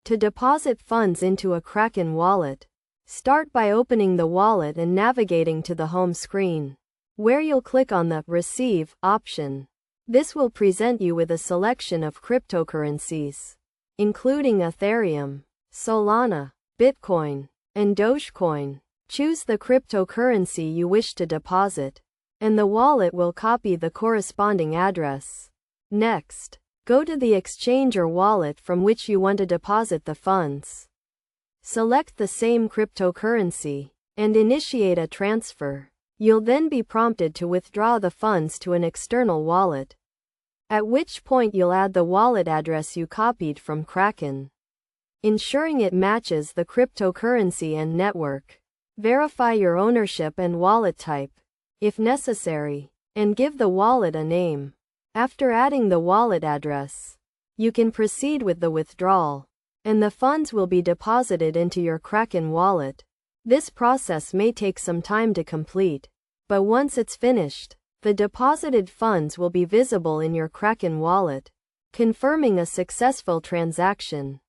To deposit funds into a Kraken wallet, start by opening the wallet and navigating to the home screen, where you'll click on the Receive option. This will present you with a selection of cryptocurrencies, including Ethereum, Solana, Bitcoin, and Dogecoin. Choose the cryptocurrency you wish to deposit, and the wallet will copy the corresponding address. Next, go to the exchange or wallet from which you want to deposit the funds. Select the same cryptocurrency, and initiate a transfer. You'll then be prompted to withdraw the funds to an external wallet, at which point you'll add the wallet address you copied from Kraken, ensuring it matches the cryptocurrency and network. Verify your ownership and wallet type, if necessary, and give the wallet a name. After adding the wallet address, you can proceed with the withdrawal, and the funds will be deposited into your Kraken wallet. This process may take some time to complete, but once it's finished, the deposited funds will be visible in your Kraken wallet, confirming a successful transaction.